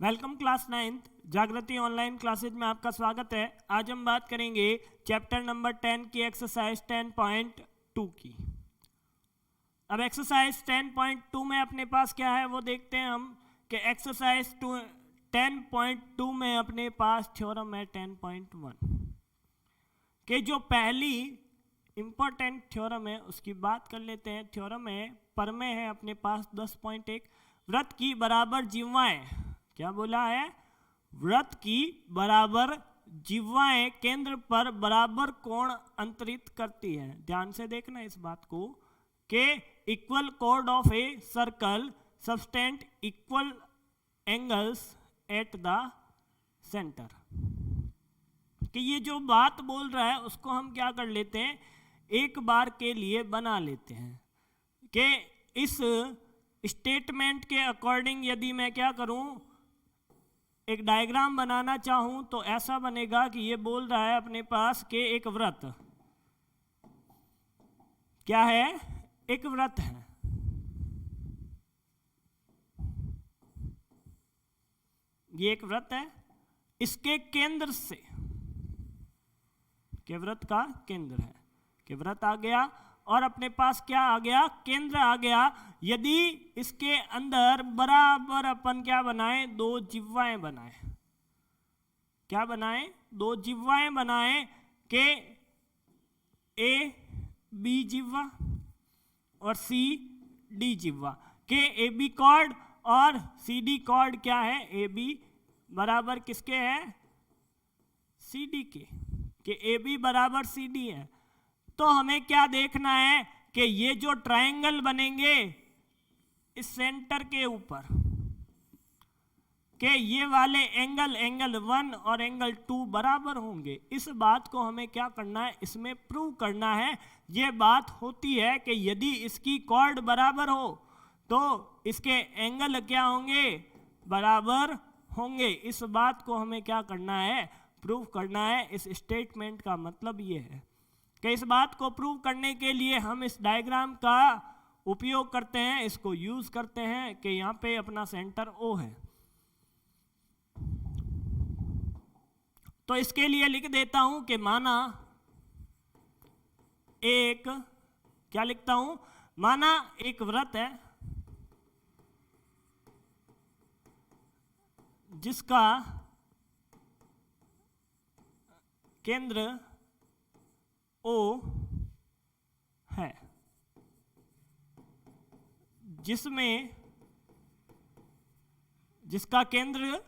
Welcome class 9th जागृति online classes में आपका स्वागत है। आज हम बात करेंगे चैप्टर नंबर 10 की एक्सरसाइज 10.2 की। अब एक्सरसाइज 10.2 में अपने पास क्या है वो देखते हैं हम कि एक्सरसाइज 10.2 में अपने पास थ्योरम है 10.1 के जो पहली इंपॉर्टेंट थ्योरम है उसकी बात कर लेते हैं। थ्योरम है प्रमेय है अपने पास 10.1 वृत्त की बराबर जिह्वाएं, क्या बोला है, वृत्त की बराबर जिह्वाएं केंद्र पर बराबर कोण अंतरित करती है। ध्यान से देखना इस बात को कि equal code of a circle subtend equal angles eight the centre. कि ये जो बात बोल रहा है उसको हम क्या कर लेते हैं, एक बार के लिए बना लेते हैं कि इस स्टेटमेंट के अकॉर्डिंग यदि मैं क्या करूं, एक डायग्राम बनाना चाहूं तो ऐसा बनेगा कि ये बोल रहा है अपने पास कि एक वृत्त क्या है, एक वृत्त है। ये एक वृत्त है, इसके केंद्र से, के वृत्त का केंद्र है, के वृत्त आ गया और अपने पास क्या आ गया, केंद्र आ गया। यदि इसके अंदर बराबर अपन क्या बनाए, दो जिह्वाएं बनाए, क्या बनाए, दो जिह्वाएं बनाए के ए बी जिह्वा और सी डी जिह्वा के ए बी कॉर्ड और सी डी कॉर्ड क्या है, ए बी बराबर किसके है, सी डी के ए बी बराबर सी डी है। तो हमें क्या देखना है कि ये जो ट्रायंगल बनेंगे इस सेंटर के ऊपर कि ये वाले एंगल 1 और एंगल 2 बराबर होंगे। इस बात को हमें क्या करना है, इसमें प्रूव करना है। ये बात होती है कि यदि इसकी कॉर्ड बराबर हो तो इसके एंगल क्या होंगे, बराबर होंगे। इस बात को हमें क्या करना है, प्रूव करना है। इस स्टेटमेंट का मतलब ये है कि इस बात को प्रूव करने के लिए हम इस डायग्राम का उपयोग करते हैं, इसको यूज करते हैं कि यहाँ पे अपना सेंटर O है। तो इसके लिए लिख देता हूं कि माना एक, क्या लिखता हूं, माना एक वृत्त है जिसका केंद्र O है, जिसका केंद्र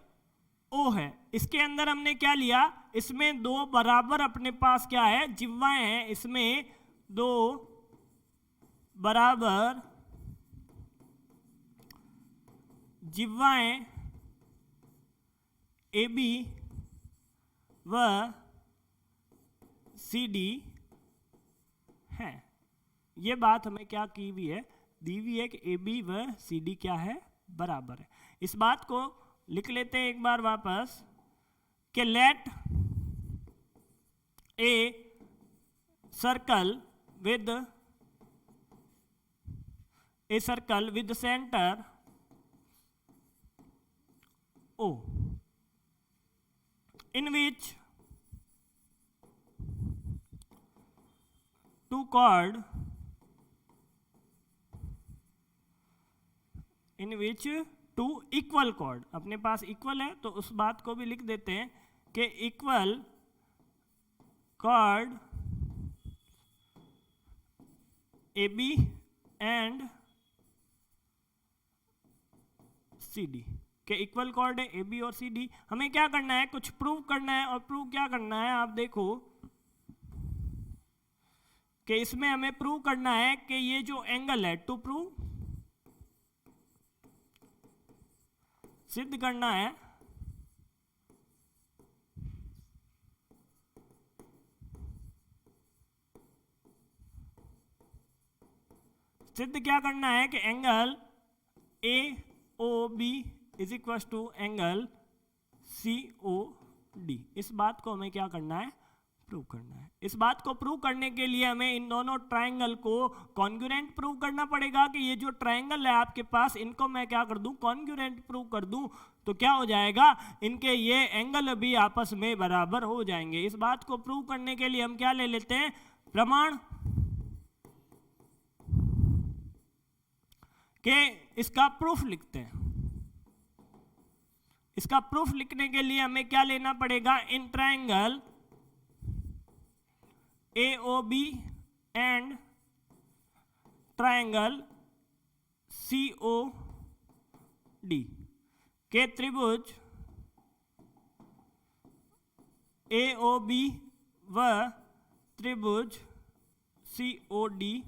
O है। इसके अंदर हमने क्या लिया, इसमें दो बराबर अपने पास क्या है, जिह्वाएं हैं। इसमें दो बराबर जिह्वाएं ए बी व सी डी है। ये बात हमें क्या की हुई है, दी हुई है कि ए बी व सी डी क्या है, बराबर है। इस बात को लिख लेते हैं एक बार वापस कि let a circle with centre O in which two chord in which two equal chord, अपने पास इक्वल है तो उस बात को भी लिख देते हैं कि equal chord A B and C D, के इक्वल कॉर्ड है ए बी और सी डी। हमें क्या करना है, कुछ प्रूव करना है। और प्रूव क्या करना है, आप देखो कि इसमें हमें प्रूव करना है कि ये जो एंगल है, टू प्रूव, सिद्ध करना है सिद्ध क्या करना है कि angle A O B is equal to angle C O D. इस बात को हमें क्या करना है, प्रूव करना है। इस बात को प्रूव करने के लिए हमें इन दोनों ट्रायंगल को कॉन्ग्रुएंट प्रूव करना पड़ेगा कि ये जो ट्रायंगल है आपके पास, इनको मैं क्या कर दूं, कॉन्ग्रुएंट प्रूव कर दूं। तो क्या हो जाएगा, इनके ये एंगल भी आपस में बराबर हो जाएंगे। इस बात को प्रूव करने के लिए हम क्या ले लेते हैं, प्रमाण, के इसका प्रूफ लिखते हैं। इसका प्रूफ लिखने के लिए हमें क्या लेना पड़ेगा, in triangle AOB and triangle COD के त्रिभुज AOB व त्रिभुज COD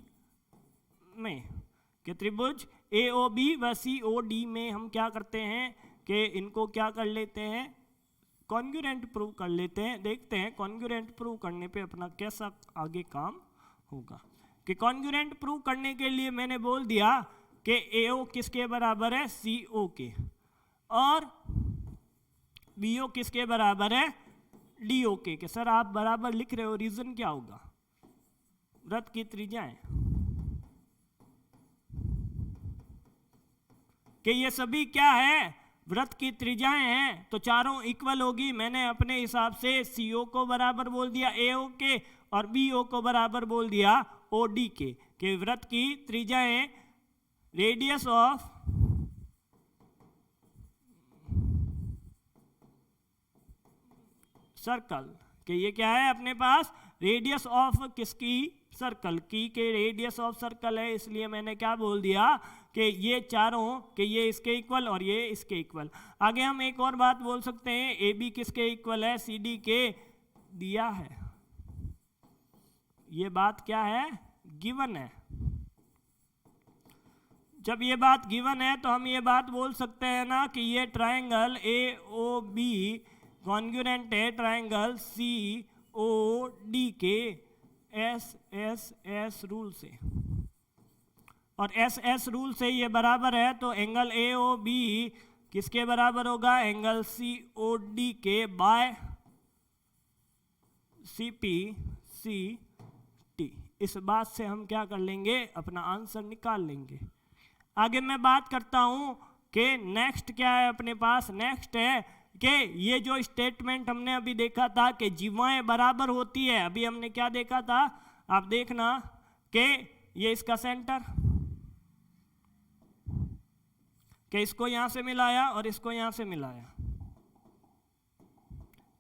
में, के त्रिभुज AOB व COD में हम क्या करते हैं कि इनको क्या कर लेते हैं, कॉन्ग्रुएंट प्रूव कर लेते हैं। देखते हैं कॉन्ग्रुएंट प्रूव करने पे अपना कैसा आगे काम होगा। कि कॉन्ग्रुएंट प्रूव करने के लिए मैंने बोल दिया कि AO किसके बराबर है, CO के, और BO किसके बराबर है, DO के। सर आप बराबर लिख रहे हो, रीजन क्या होगा, वृत्त की त्रिज्याएं, कि ये सभी क्या है, वृत्त की त्रिज्याएं हैं, तो चारों इक्वल होगी। मैंने अपने हिसाब से CO को बराबर बोल दिया AO के, और BO को बराबर बोल दिया OD के, कि वृत्त की त्रिज्याएं रेडियस ऑफ सर्कल, कि ये क्या है अपने पास, रेडियस ऑफ किसकी, सर्कल की, के रेडियस ऑफ सर्कल है, इसलिए मैंने क्या बोल दिया कि ये चारों, कि ये इसके इक्वल और ये इसके इक्वल। आगे हम एक और बात बोल सकते हैं, AB किसके इक्वल है, CD के दिया है। ये बात क्या है, गिवन है। जब ये बात गिवन है तो हम ये बात बोल सकते हैं ना कि ये ट्रायंगल AOB कॉन्ग्रुएंट है ट्रायंगल COD के SSS रूल से, और SS रूल से ये बराबर है, तो एंगल AOB किसके बराबर होगा, एंगल COD के बाय CPCT। इस बात से हम क्या कर लेंगे, अपना आंसर निकाल लेंगे। आगे मैं बात करता हूं कि नेक्स्ट क्या है अपने पास, नेक्स्ट है कि ये जो स्टेटमेंट हमने अभी देखा था कि जीवाएं बराबर होती है, अभी हमने क्या देखा था, आप देखना कि ये इसका सेंटर, कि इसको यहां से मिलाया और इसको यहां से मिलाया,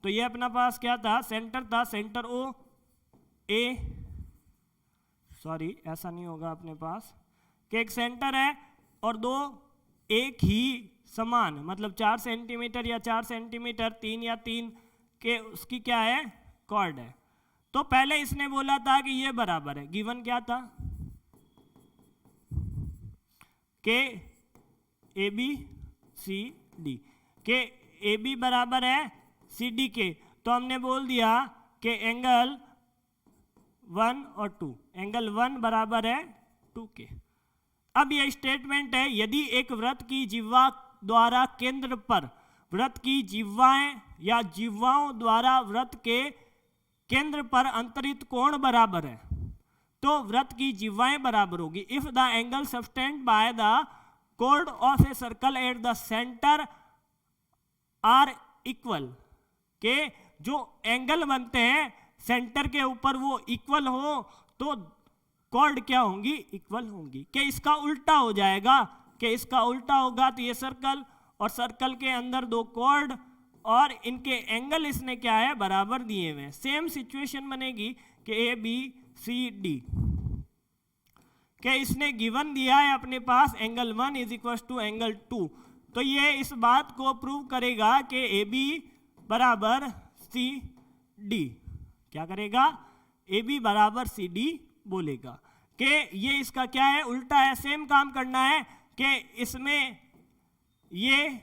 तो ये अपना पास क्या था, सेंटर था, सेंटर O A, सॉरी ऐसा नहीं होगा अपने पास, कि एक सेंटर है और दो एक ही समान, मतलब 4 सेंटीमीटर या 4 सेंटीमीटर, 3 या 3 के उसकी क्या है, कॉर्ड है। तो पहले इसने बोला था कि ये बराबर है, गिवन क्या था कि ABCD, के AB बराबर है CD के, तो हमने बोल दिया कि एंगल 1 और 2, एंगल 1 बराबर है 2 के। अब यह स्टेटमेंट है, यदि एक वृत्त की जिह्वा द्वारा केंद्र पर, वृत्त की जिह्वाएं या जिह्वाओं द्वारा वृत्त के केंद्र पर अंतरित कोण बराबर है, तो वृत्त की जिह्वाएं बराबर होगी। If the angle subtended by the chord of a circle at the centre are equal, के जो एंगल बनते हैं सेंटर के ऊपर वो इक्वल हो, तो कॉर्ड क्या होंगी, इक्वल होंगी। कि इसका उल्टा हो जाएगा, कि इसका उल्टा होगा तो ये सर्कल, और सर्कल के अंदर दो कॉर्ड और इनके एंगल इसने क्या है, बराबर दिए हुए। सेम सिचुएशन बनेगी कि ABCD, कि इसने गिवन दिया है अपने पास angle 1 is equal to angle 2, तो ये इस बात को प्रूव करेगा कि AB बराबर CD, क्या करेगा, AB बराबर CD बोलेगा, कि ये इसका क्या है, उल्टा है। सेम काम करना है कि इसमें ये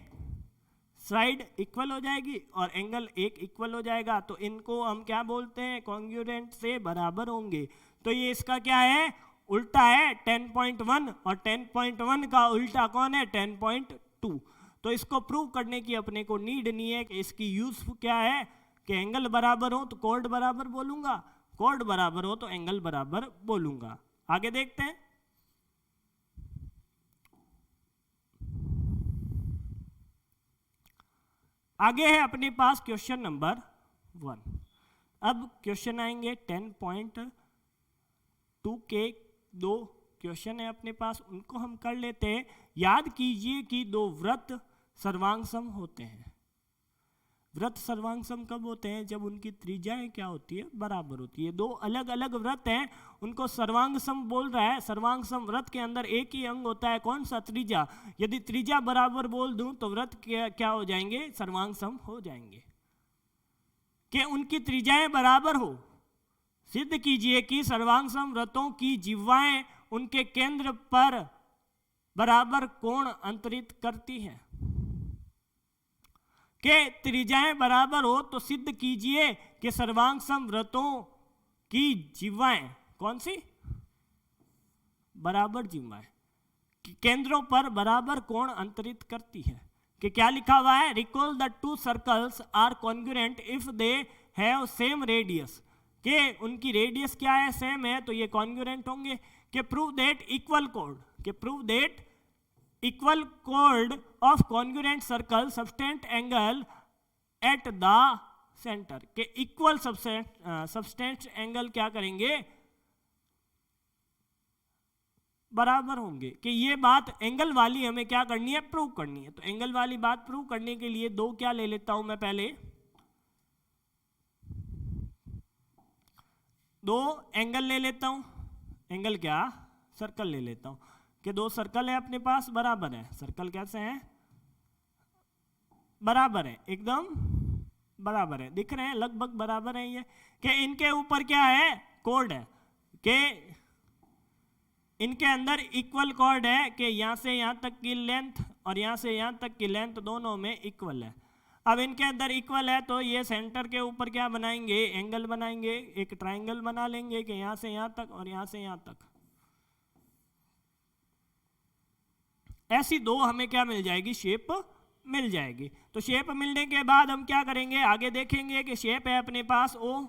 साइड इक्वल हो जाएगी और एंगल एक इक्वल हो जाएगा, तो इनको हम क्या बोलते हैं, कॉन्ग्रुएंट से बराबर होंगे। तो ये इसका क्या है, उल्टा है 10.1, और 10.1 का उल्टा कौन है, 10.2। तो इसको प्रूव करने की अपने को नीड नहीं है कि इसकी यूज क्या है, कि एंगल बराबर हो तो कॉर्ड बराबर बोलूंगा, कॉर्ड बराबर हो तो एंगल बराबर बोलूंगा। आगे देखते हैं। आगे है अपने पास क्वेश्चन नंबर 1। अब क्वेश्चन आएंगे 10.2 के 2 क्वेश्चन है अपने पास, उनको हम कर लेते हैं। याद कीजिए कि 2 वृत्त सर्वांग सम होते हैं। वृत्त सर्वांग सम कब होते हैं? जब उनकी त्रिज्याएं क्या होती है? बराबर होती है। 2 अलग अलग वृत्त हैं, उनको सर्वांग सम बोल रहा है। सर्वांग सम वृत्त के अंदर एक ही अंग होता है, कौन सा? त्रिज्या। यदि त्रिज्या बराबर बोल दूं तो वृत्त क्या हो जाएंगे? सर्वांग सम हो जाएंगे। कि उनकी त्रिज्याएं बराबर हो, सिद्ध कीजिए कि सर्वांग सम वृत्तों की जिह्वाएं उनके केंद्र पर बराबर कोण अंतरित करती है। के त्रिज्याएं बराबर हो तो सिद्ध कीजिए कि सर्वांग सम वृत्तों की जिह्वाएं कौन सी? बराबर जिह्वाएं केंद्रों पर बराबर कोण अंतरित करती है। कि क्या लिखा हुआ है? Recall the 2 circles are congruent if they have same radius. के उनकी रेडियस क्या है? सेम है, तो ये कॉन्ग्रुएंट होंगे। कि प्रूव दैट इक्वल कोण, कि prove that equal chord of congruent circle subtend angle at the center। के इक्वल subtend एंगल क्या करेंगे? बराबर होंगे। कि ये बात एंगल वाली हमें क्या करनी है? प्रूव करनी है। तो एंगल वाली बात प्रूव करने के लिए 2 क्या ले लेता हूं मैं? पहले 2 एंगल ले लेता हूं। एंगल क्या? सर्कल ले लेता हूं। कि 2 सर्कल है अपने पास, बराबर है। सर्कल कैसे हैं? बराबर है, एकदम बराबर है। दिख रहे हैं? लगभग बराबर है ये। कि इनके ऊपर क्या है? कॉर्ड है। कि इनके अंदर इक्वल कॉर्ड है। कि यहां से यहां तक की लेंथ और यहां से यहां तक की लेंथ दोनों में इक्वल है। अब इनके अंदर इक्वल है तो ये सेंटर के ऊपर क्या बनाएंगे? एंगल बनाएंगे। एक ट्राइंगल बना लेंगे कि यहां से यहां तक और यहां से यहां तक। ऐसी 2 हमें क्या मिल जाएगी? शेप मिल जाएगी। तो शेप मिलने के बाद हम क्या करेंगे? आगे देखेंगे कि शेप है अपने पास O।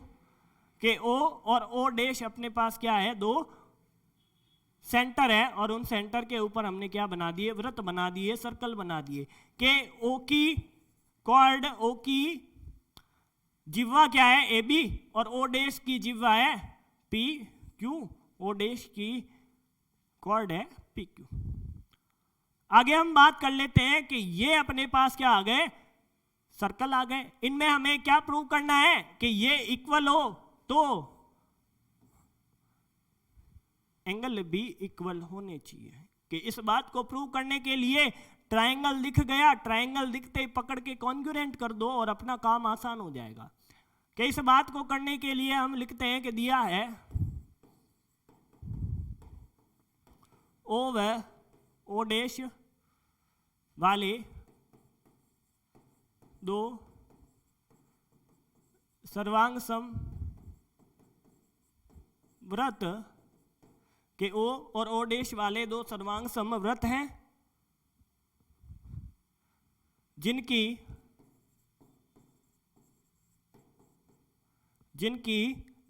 के O और O डैश अपने पास क्या है? 2 सेंटर है और उन सेंटर के ऊपर हमने क्या बना दिए? वृत्त बना दिए, सर्कल बना दिए। के O की कॉर्ड, O की जिह्वा क्या है? AB और O डैश की जिह्वा है PQ। O डैश की कॉर्ड है PQ। आगे हम बात कर लेते हैं कि ये अपने पास क्या आ गए? सर्कल आ गए। इनमें हमें क्या प्रूव करना है? कि ये इक्वल हो तो एंगल भी इक्वल होने चाहिए। कि इस बात को प्रूव करने के लिए ट्रायंगल दिख गया, ट्रायंगल दिखते ही पकड़ के कॉन्ग्रुएंट कर दो और अपना काम आसान हो जाएगा। कि इस बात को करने के लिए हम लिखते हैं कि दिया है O व O डैश वाले 2 सर्वांग सम वृत्त के O और O डैश वाले 2 सर्वांग सम वृत्त हैं जिनकी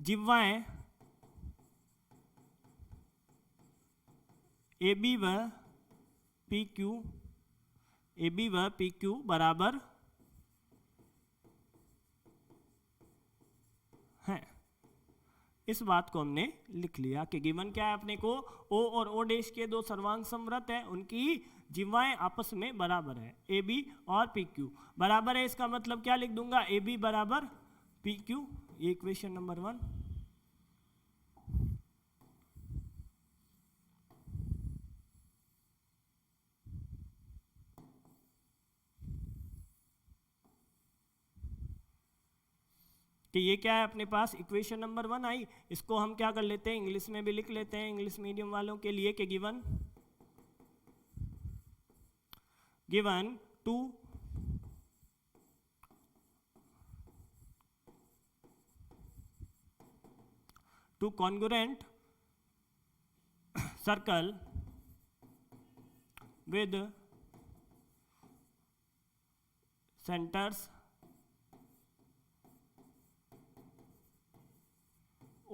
जिह्वाएं AB व PQ बराबर हैं। इस बात को हमने लिख लिया कि गिवन क्या है अपने को? O और O डैश के 2 सर्वांग समवृत्त है, उनकी जिह्वाएं आपस में बराबर है। AB और PQ बराबर है। इसका मतलब क्या लिख दूंगा? AB बराबर PQ। ये इक्वेशन नंबर 1। कि ये क्या है अपने पास? इक्वेशन नंबर 1 आई। इसको हम क्या कर लेते हैं? इंग्लिश में भी लिख लेते हैं, इंग्लिश मीडियम वालों के लिए। कि given 2 congruent circle with centers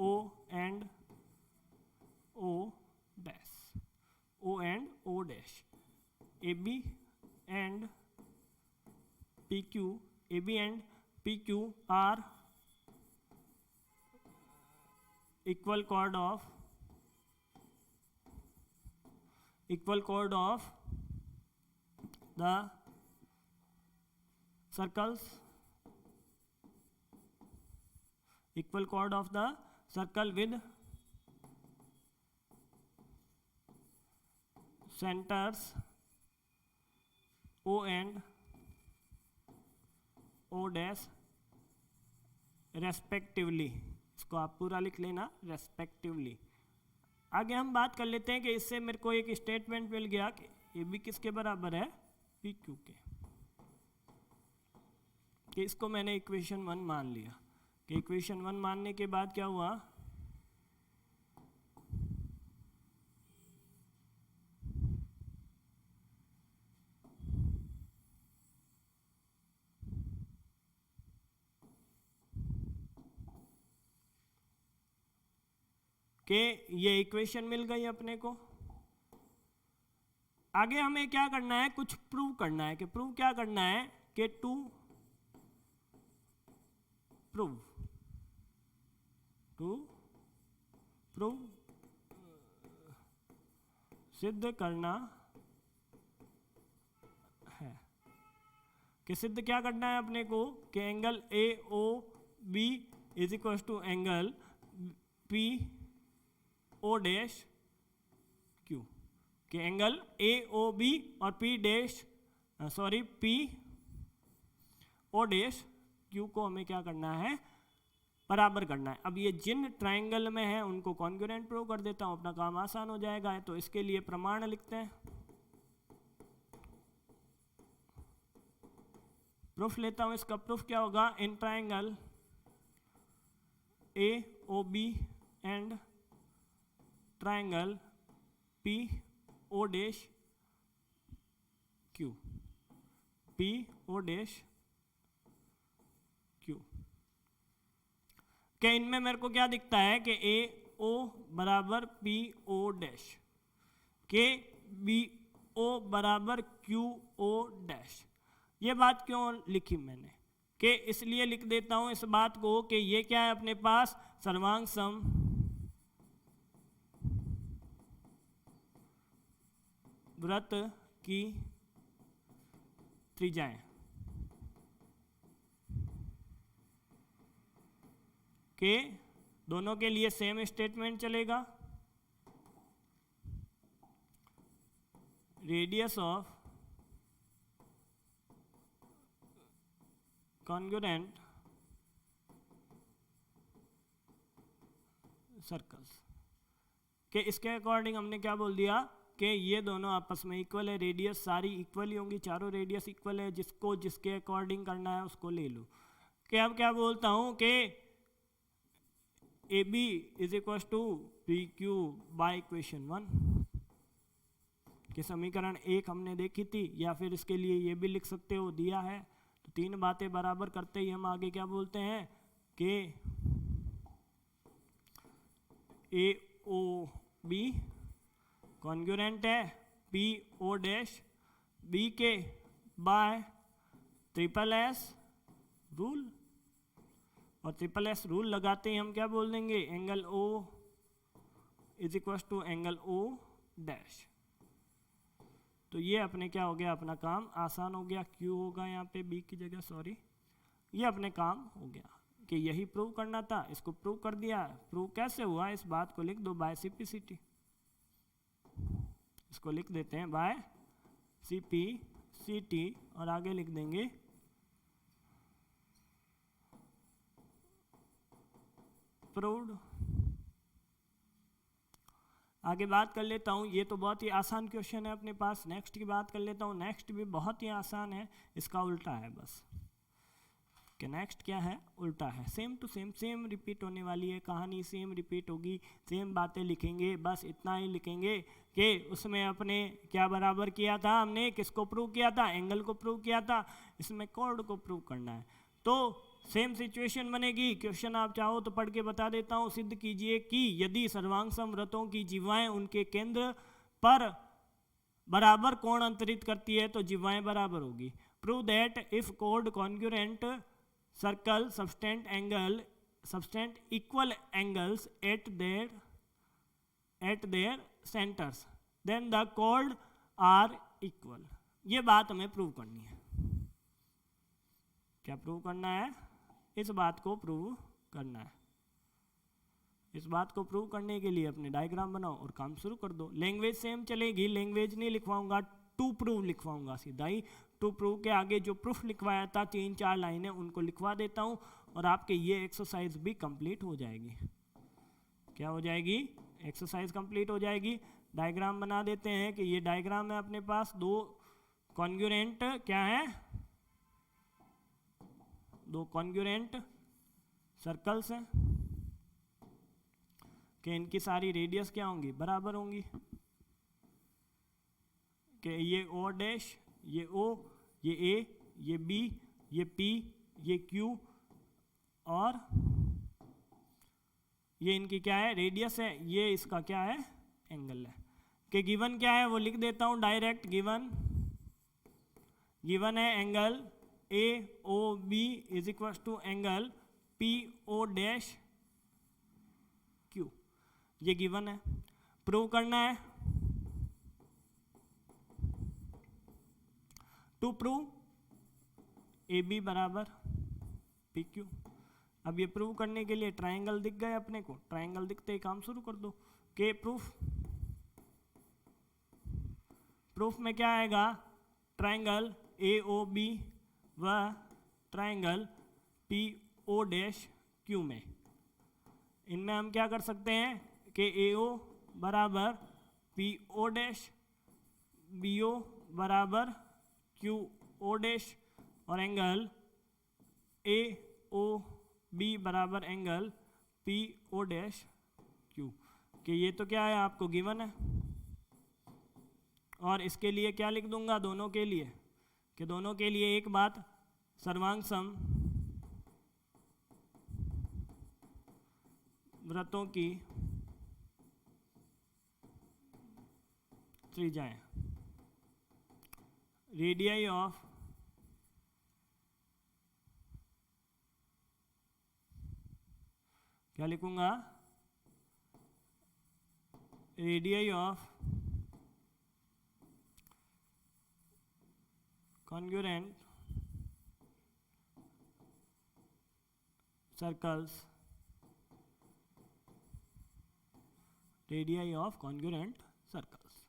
O and O dash, O and O dash, AB and PQ AB and PQ are equal chord of the circles, equal chord of the circle with centers O and O dash respectively. इसको आप पूरा लिख लेना, respectively. आगे हम बात कर लेते हैं कि इससे मेरे को एक स्टेटमेंट मिल गया कि ये भी किसके बराबर है, पी क्यू के, कि इसको मैंने इक्वेशन 1 मान लिया। कि इक्वेशन 1 मानने के बाद क्या हुआ, कि ये इक्वेशन मिल गई अपने को। आगे हमें क्या करना है, कुछ प्रूव करना है। कि प्रूव क्या करना है, कि टू प्रूव सिद्ध करना है। कि सिद्ध क्या करना है अपने को, कि angle A O B is equal to angle P O dash Q. कि एंगल ए ओ बी और पी ओ डैश क्यू को हमें क्या करना है, बराबर करना है। अब ये जिन ट्रायंगल में है उनको कॉन्ग्रुएंट प्रूव कर देता हूं, अपना काम आसान हो जाएगा। तो इसके लिए प्रमाण लिखते हैं, प्रूफ लेता हूं। इसका प्रूफ क्या होगा, in triangle A O B and triangle P O dash Q, P O dash Q, कि इनमें मेरे को क्या दिखता है कि ए ओ बराबर पी ओ डैश, के बी ओ बराबर क्यू ओ डैश। ये बात क्यों लिखी मैंने, कि इसलिए लिख देता हूं इस बात को कि ये क्या है अपने पास, सर्वांग सम वृत्त की त्रिज्याएं, के दोनों के लिए सेम स्टेटमेंट चलेगा। रेडियस ऑफ कॉन्ग्रुएंट सर्कल्स, के इसके अकॉर्डिंग हमने क्या बोल दिया कि ये दोनों आपस में इक्वल है। रेडियस सारी इक्वल ही होंगी, चारों रेडियस इक्वल है, जिसको जिसके अकॉर्डिंग करना है उसको ले लो। कि अब क्या बोलता हूं कि A B is equal to P Q by equation 1, कि समीकरण 1 हमने देखी थी, या फिर इसके लिए ये भी लिख सकते हो, दिया है। तो तीन बातें बराबर करते ही हम आगे क्या बोलते हैं कि ए ओ बी कॉन्ग्रुएंट है पी ओ डैश बी के बाय ट्रिपल एस रूल, और ट्रिपल एस रूल लगाते ही हम क्या बोल देंगे, angle O is equal to angle O dash. तो ये अपने क्या हो गया, अपना काम आसान हो गया। क्यू होगा यहाँ पे बी की जगह, सॉरी, ये अपने काम हो गया। कि यही प्रूव करना था, इसको प्रूव कर दिया। प्रूव कैसे हुआ, इस बात को लिख दो बाय सिंप्लिसिटी, इसको लिख देते हैं बाय सिंप्लिसिटी, और आगे लिख देंगे प्रूव्ड। आगे बात कर लेता हूँ, ये तो बहुत ही आसान क्वेश्चन है अपने पास। नेक्स्ट की बात कर लेता हूँ, नेक्स्ट भी बहुत ही आसान है, इसका उल्टा है बस। कि नेक्स्ट क्या है, उल्टा है। सेम टू सेम रिपीट होने वाली है कहानी, सेम रिपीट होगी, सेम बातें लिखेंगे, बस इतना ही लिखेंगे कि उसमें अपने क्या बराबर किया था हमने, किसको प्रूव किया था, एंगल को प्रूव किया था, इसमें कॉर्ड को प्रूव करना है। तो सेम सिचुएशन बनेगी। क्वेश्चन आप चाहो तो पढ़ के बता देता हूँ। सिद्ध कीजिए कि यदि सर्वांग समवृत्तों की जिह्वाएं उनके केंद्र पर बराबर कोण अंतरित करती है तो जिह्वाएं बराबर होगी। Prove that if code congruent circle substance equal angles eight there centres then the code are equal. ये बात हमें प्रूव करनी है। क्या प्रूव करना है? इस बात को प्रूव करना है। इस बात को प्रूव करने के लिए अपने डायग्राम बनाओ और काम शुरू कर दो। लैंग्वेज सेम चलेगी, लैंग्वेज नहीं लिखवाऊंगा, टू प्रूव लिखवाऊंगा सीधा ही। टू प्रूव के आगे जो प्रूफ लिखवाया था 3-4 लाइनें उनको लिखवा देता हूँ और आपके ये एक्सरसाइज भी कंप्लीट हो जाएगी। क्या हो जाएगी? एक्सरसाइज कंप्लीट हो जाएगी। डायग्राम बना देते हैं कि ये डायग्राम है अपने पास, दो कॉन्ग्रुएंट क्या है, दो कॉन्ग्रुएंट सर्कल्स हैं कि इनकी सारी रेडियस क्या होंगी? बराबर होंगी। कि ये ओ डैश, ये ओ, ये ए, ये बी, ये पी, ये क्यू और ये इनकी क्या है? रेडियस है। ये इसका क्या है? एंगल है। कि गिवन क्या है वो लिख देता हूं डायरेक्ट। गिवन है angle A O B is equal to angle P O dash Q. ये गिवन है। प्रूव करना है। टू प्रूव ए बी बराबर पी क्यू। अब ये प्रूव करने के लिए ट्रायंगल दिख गए अपने को। ट्रायंगल दिखते ही काम शुरू कर दो। के प्रूफ में क्या आएगा? ट्रायंगल ए ओ बी व triangle P O dash Q में, इनमें हम क्या कर सकते हैं कि ए ओ बराबर P O dash, B O बराबर क्यू ओ डैश और एंगल ए ओ बी बराबर angle P O dash Q. कि ये तो क्या है? आपको गिवन है। और इसके लिए क्या लिख दूंगा? दोनों के लिए, कि दोनों के लिए एक बात, सर्वांग सम वृत्तों की त्रिज्याएं, रेडियाई ऑफ क्या लिखूंगा? Radii of congruent circles, radii of congruent circles.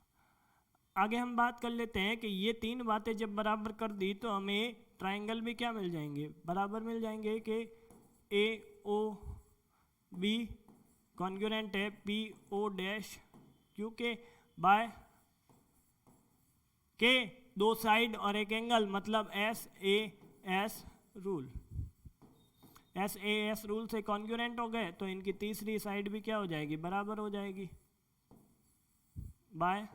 आगे हम बात कर लेते हैं कि ये तीन बातें जब बराबर कर दी तो हमें ट्रायंगल भी क्या मिल जाएंगे? बराबर मिल जाएंगे। कि ए ओ बी कॉन्ग्रुएंट है पी ओ डैश क्यू के बाय के दो साइड और एक एंगल, मतलब S A S rule. S A S rule से कॉन्ग्रुएंट हो गए तो इनकी तीसरी साइड भी क्या हो जाएगी? बराबर हो जाएगी by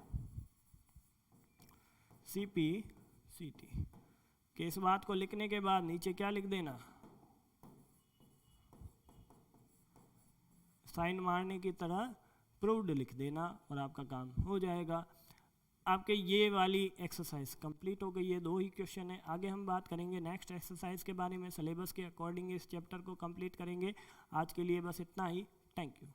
C P C T. कि इस बात को लिखने के बाद नीचे क्या लिख देना? साइन मारने की तरह प्रूव्ड लिख देना और आपका काम हो जाएगा। आपके ये वाली एक्सरसाइज कंप्लीट हो गई है। 2 ही क्वेश्चन है। आगे हम बात करेंगे नेक्स्ट एक्सरसाइज के बारे में। सिलेबस के अकॉर्डिंग इस चैप्टर को कंप्लीट करेंगे। आज के लिए बस इतना ही। Thank you.